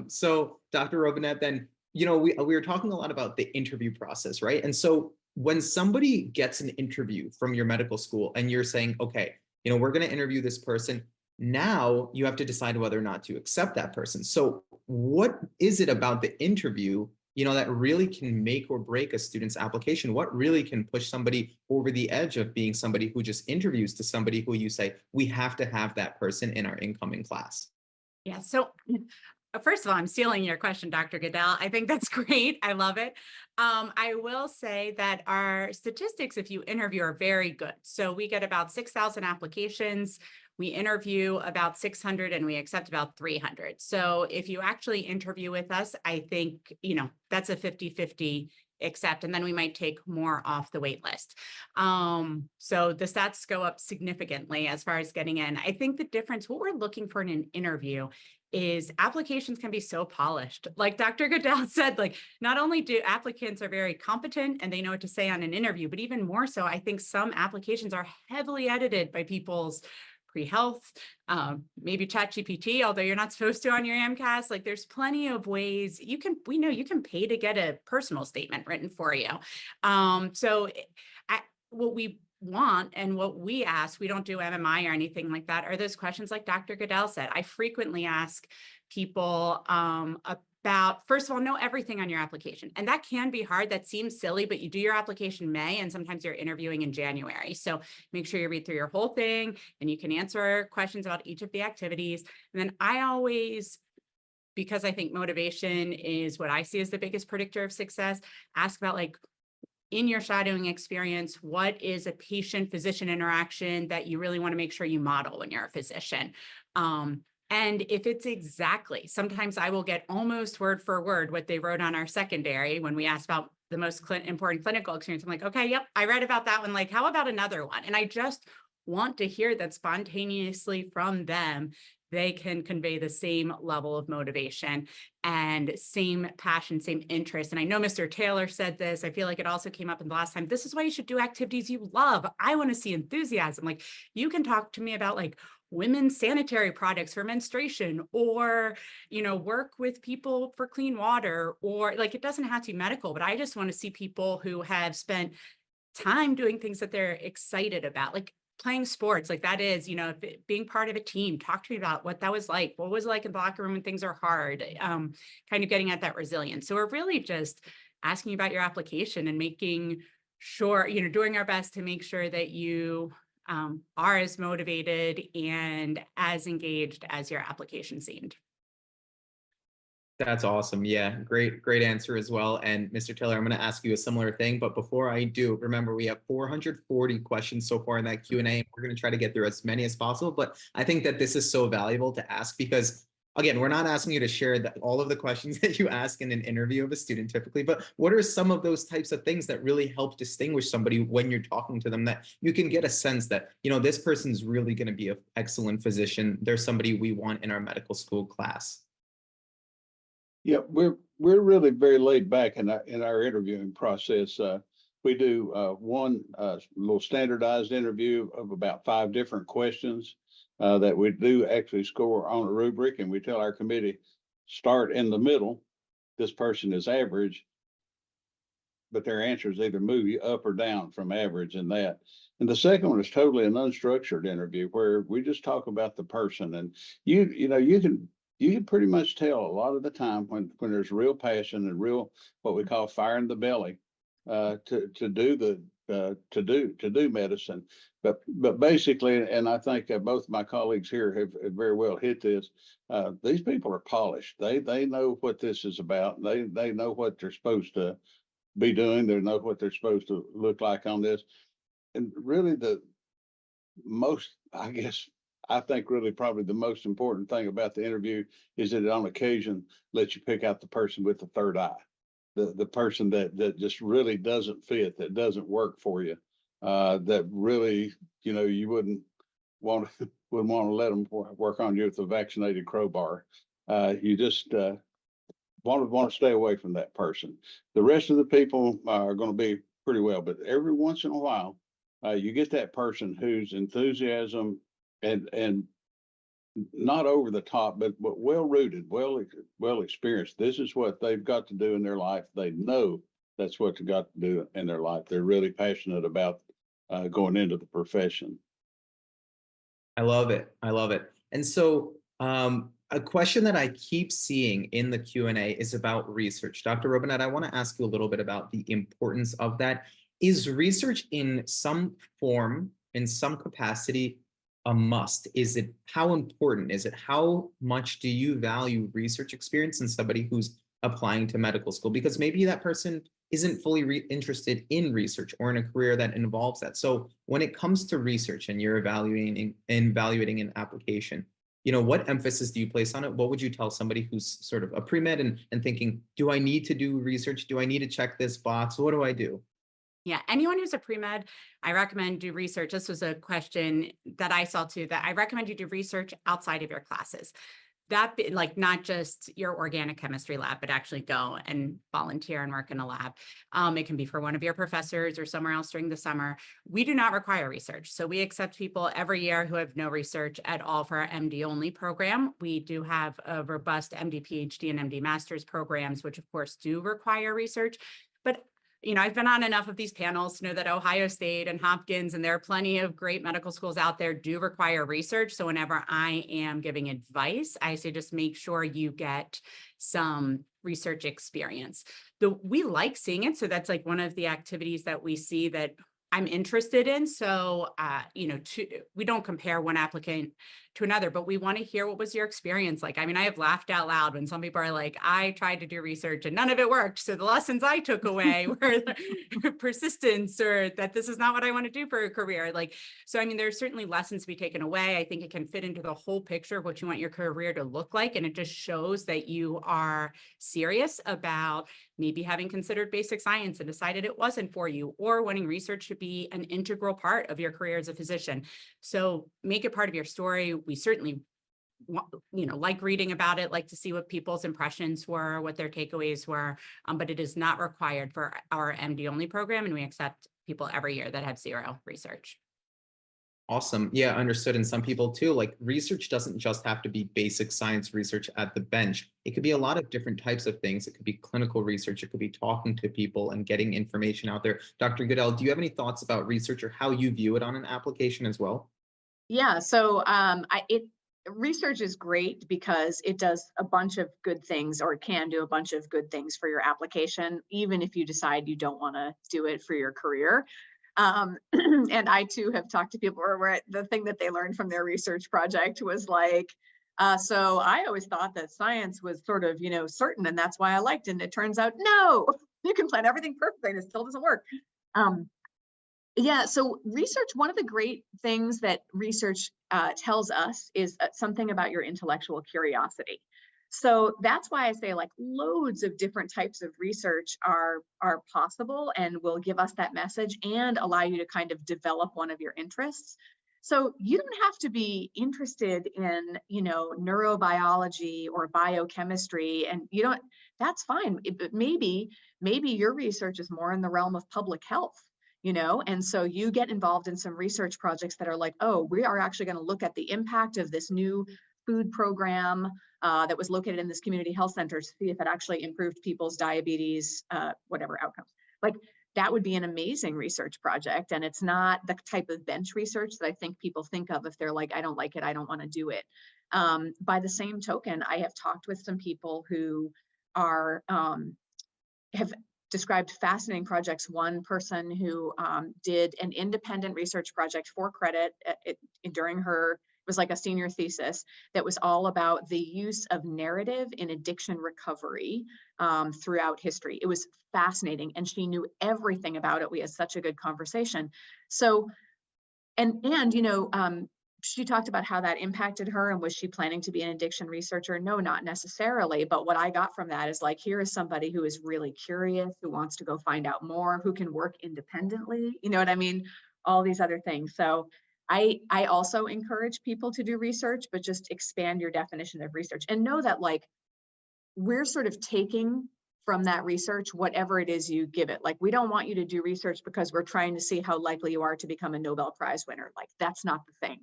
So Dr. Robinette, then, we were talking a lot about the interview process, right? And so when somebody gets an interview from your medical school and you're saying, okay, we're going to interview this person, now you have to decide whether or not to accept that person. So what is it about the interview, that really can make or break a student's application? What really can push somebody over the edge of being somebody who just interviews to somebody who you say, we have to have that person in our incoming class? Yeah. So first of all, I'm stealing your question, Dr. Goodell. I think that's great. I love it. I will say that our statistics, if you interview, are very good. So we get about 6,000 applications. We interview about 600 and we accept about 300. So if you actually interview with us, I think, that's a 50-50 accept, and then we might take more off the wait list. So the stats go up significantly as far as getting in. I think the difference, what we're looking for in an interview is applications can be so polished. Like Dr. Goodell said, like not only do applicants are very competent and they know what to say on an interview, but even more so, I think some applications are heavily edited by people's pre-health, maybe ChatGPT, although you're not supposed to on your MCAT. Like there's plenty of ways we know you can pay to get a personal statement written for you. What we want and what we ask, we don't do MMI or anything like that, are those questions like Dr. Goodell said. I frequently ask people about, first of all, know everything on your application. And that can be hard. That seems silly, but you do your application May, and sometimes you're interviewing in January. So make sure you read through your whole thing and you can answer questions about each of the activities. And then I always, because I think motivation is what I see as the biggest predictor of success, ask about like, in your shadowing experience, what is a patient-physician interaction that you really want to make sure you model when you're a physician? And if it's exactly, sometimes I will get almost word for word what they wrote on our secondary when we asked about the most important clinical experience. I'm like, okay, yep, I read about that one. Like, how about another one? And I just want to hear that spontaneously from them. They can convey the same level of motivation and same passion, same interest. And I know Mr. Taylor said this. I feel like it also came up in the last time. This is why you should do activities you love. I want to see enthusiasm. Like you can talk to me about like women's sanitary products for menstruation, or, work with people for clean water, or like, it doesn't have to be medical, but I just want to see people who have spent time doing things that they're excited about, like playing sports, like that is, being part of a team. Talk to me about what that was like. What was it like in the locker room when things are hard? Kind of getting at that resilience. So we're really just asking about your application and making sure, doing our best to make sure that you are as motivated and as engaged as your application seemed. That's awesome. Yeah, great answer as well. And Mr. Taylor, I'm going to ask you a similar thing, but before I do, remember we have 440 questions so far in that Q&A. We're going to try to get through as many as possible, but I think that this is so valuable to ask because, again, we're not asking you to share all of the questions that you ask in an interview of a student typically, but what are some of those types of things that really help distinguish somebody when you're talking to them, that you can get a sense that, this person's really going to be an excellent physician. They're somebody we want in our medical school class. Yeah, we're really very laid back in our interviewing process. We do one little standardized interview of about 5 different questions that we do actually score on a rubric, and we tell our committee, start in the middle. This person is average, but their answers either move you up or down from average in that. And the second one is totally an unstructured interview where we just talk about the person, and you can pretty much tell a lot of the time when there's real passion and real what we call fire in the belly to do medicine. But basically, and I think both my colleagues here have very well hit this. These people are polished. They know what this is about. They know what they're supposed to be doing. They know what they're supposed to look like on this. And really, the most, I think really probably the most important thing about the interview is that it on occasion lets you pick out the person with the third eye, the person that just really doesn't fit, that doesn't work for you, that really, you wouldn't want to let them work on you with a vaccinated crowbar. You just want to stay away from that person. The rest of the people are going to be pretty well, but every once in a while, you get that person whose enthusiasm and not over the top, but well rooted, well experienced. This is what they've got to do in their life. They know that's what they got to do in their life. They're really passionate about going into the profession. I love it. I love it. And so a question that I keep seeing in the Q&A is about research. Dr. Robinette, I want to ask you a little bit about the importance of that. Is research in some form, in some capacity, a must? Is it, how important is it? How much do you value research experience in somebody who's applying to medical school? Because maybe that person isn't fully interested in research or in a career that involves that. So when it comes to research and you're evaluating an application, you know, what emphasis do you place on it? What would you tell somebody who's sort of a pre-med and thinking, do I need to do research? Do I need to check this box? What do I do? Yeah, anyone who's a pre-med, I recommend do research. This was a question that I saw too, that I recommend you do research outside of your classes. That be like not just your organic chemistry lab, but actually go and volunteer and work in a lab. It can be for one of your professors or somewhere else during the summer. We do not require research. So we accept people every year who have no research at all for our MD only program. We do have a robust MD PhD and MD master's programs, which of course do require research. But you know, I've been on enough of these panels to know that Ohio State and Hopkins, and there are plenty of great medical schools out there, do require research. So whenever I am giving advice, I say just make sure you get some research experience. We like seeing it. So that's like one of the activities that we see that I'm interested in. So, you know, we don't compare one applicant to another, but we want to hear what was your experience like. I mean, I have laughed out loud when some people are like, I tried to do research and none of it worked. So the lessons I took away were persistence, or that this is not what I want to do for a career. Like, so, I mean, there's certainly lessons to be taken away. I think it can fit into the whole picture of what you want your career to look like. And it just shows that you are serious about maybe having considered basic science and decided it wasn't for you, or wanting research to be an integral part of your career as a physician. So make it part of your story. We certainly, you know, like reading about it, like to see what people's impressions were, what their takeaways were, but it is not required for our MD only program. And we accept people every year that have zero research. Awesome. Yeah, understood. And some people too, like research doesn't just have to be basic science research at the bench. It could be a lot of different types of things. It could be clinical research. It could be talking to people and getting information out there. Dr. Goodell, do you have any thoughts about research or how you view it on an application as well? Yeah, so research is great because it does a bunch of good things, or it can do a bunch of good things for your application, even if you decide you don't want to do it for your career. And I too have talked to people where the thing that they learned from their research project was like, so I always thought that science was sort of, you know, certain, and that's why I liked it. And it turns out, no, you can plan everything perfectly and it still doesn't work. Yeah, so research, one of the great things that research tells us is something about your intellectual curiosity. So that's why I say like loads of different types of research are possible and will give us that message and allow you to kind of develop one of your interests. So you don't have to be interested in, you know, neurobiology or biochemistry, and you don't, that's fine. But maybe your research is more in the realm of public health, you know, and so you get involved in some research projects that are like, oh, we are actually going to look at the impact of this new food program that was located in this community health center to see if it actually improved people's diabetes, whatever outcomes. Like that would be an amazing research project. And it's not the type of bench research that I think people think of if they're like, I don't like it, I don't want to do it. By the same token, I have talked with some people who are have described fascinating projects. One person who did an independent research project for credit during her, it was like a senior thesis that was all about the use of narrative in addiction recovery throughout history. It was fascinating, and she knew everything about it. We had such a good conversation. So, and you know, she talked about how that impacted her, and was she planning to be an addiction researcher? No, not necessarily. But what I got from that is like, here is somebody who is really curious, who wants to go find out more, who can work independently. You know what I mean? All these other things. So I also encourage people to do research, but just expand your definition of research and know that like we're sort of taking from that research whatever it is you give it. Like we don't want you to do research because we're trying to see how likely you are to become a Nobel Prize winner. Like that's not the thing.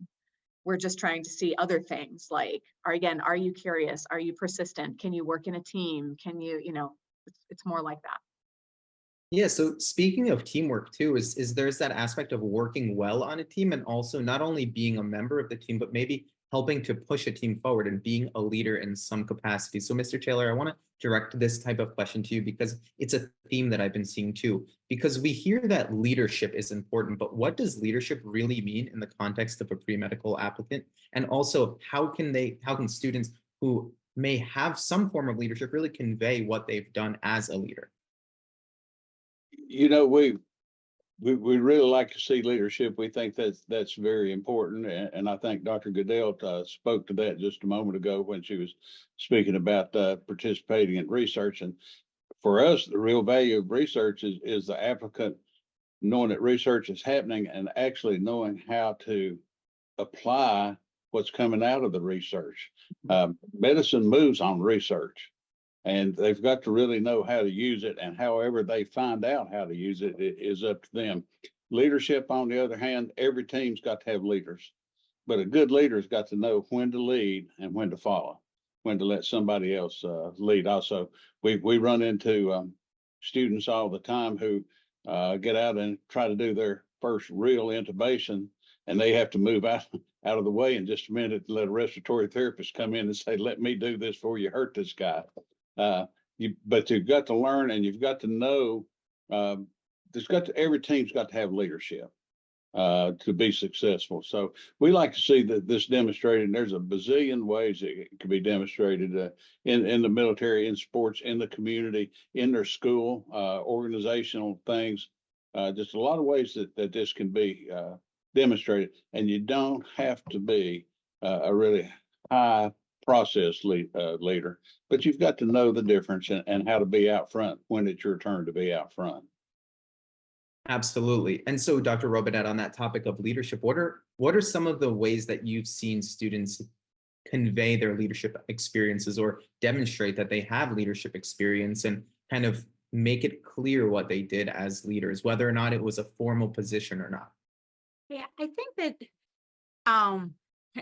We're just trying to see other things like, are you curious? Are you persistent? Can you work in a team? Can you, it's more like that. Yeah, so speaking of teamwork too, is there's that aspect of working well on a team and also not only being a member of the team, but maybe helping to push a team forward and being a leader in some capacity. So Mr. Taylor, I want to direct this type of question to you because it's a theme that I've been seeing too, because we hear that leadership is important, but what does leadership really mean in the context of a pre-medical applicant? And also how can students who may have some form of leadership really convey what they've done as a leader? We really like to see leadership. We think that's very important, and I think Dr. Goodell spoke to that just a moment ago when she was speaking about participating in research. And for us, the real value of research is the applicant knowing that research is happening and actually knowing how to apply what's coming out of the research. Medicine moves on research. And they've got to really know how to use it, and however they find out how to use it, it is up to them. Leadership, on the other hand, every team's got to have leaders, but a good leader's got to know when to lead and when to follow, when to let somebody else lead. Also, we run into students all the time who get out and try to do their first real intubation, and they have to move out of the way in just a minute to let a respiratory therapist come in and say, "Let me do this before you hurt this guy." But you've got to learn, and you've got to know, every team's got to have leadership to be successful. So we like to see that this demonstrated, and there's a bazillion ways it can be demonstrated in the military, in sports, in the community, in their school, organizational things. Just a lot of ways that this can be demonstrated, and you don't have to be a really high process leader, but you've got to know the difference and how to be out front when it's your turn to be out front. Absolutely. And so, Dr. Robinette, on that topic of leadership, what are some of the ways that you've seen students convey their leadership experiences or demonstrate that they have leadership experience and kind of make it clear what they did as leaders, whether or not it was a formal position or not? Yeah, I think that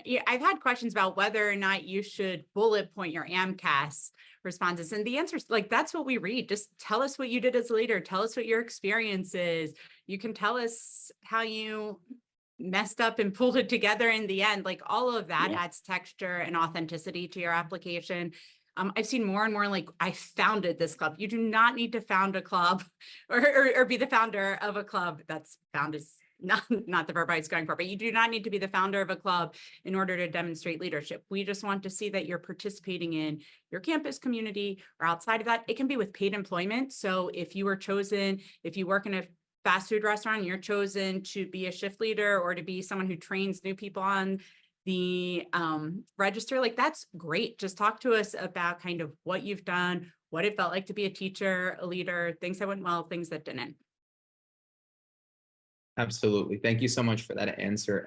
yeah, I've had questions about whether or not you should bullet point your AMCAS responses. And the answer is like, that's what we read. Just tell us what you did as a leader. Tell us what your experience is. You can tell us how you messed up and pulled it together in the end. Like all of that adds texture and authenticity to your application. I've seen more and more like, I founded this club. You do not need to found a club or be the founder of a club. That's found is not the verb I was going for, but you do not need to be the founder of a club in order to demonstrate leadership. We just want to see that you're participating in your campus community or outside of that. It can be with paid employment. So if you work in a fast food restaurant, and you're chosen to be a shift leader or to be someone who trains new people on the register, like that's great. Just talk to us about kind of what you've done, what it felt like to be a teacher, a leader, things that went well, things that didn't. Absolutely. Thank you so much for that answer.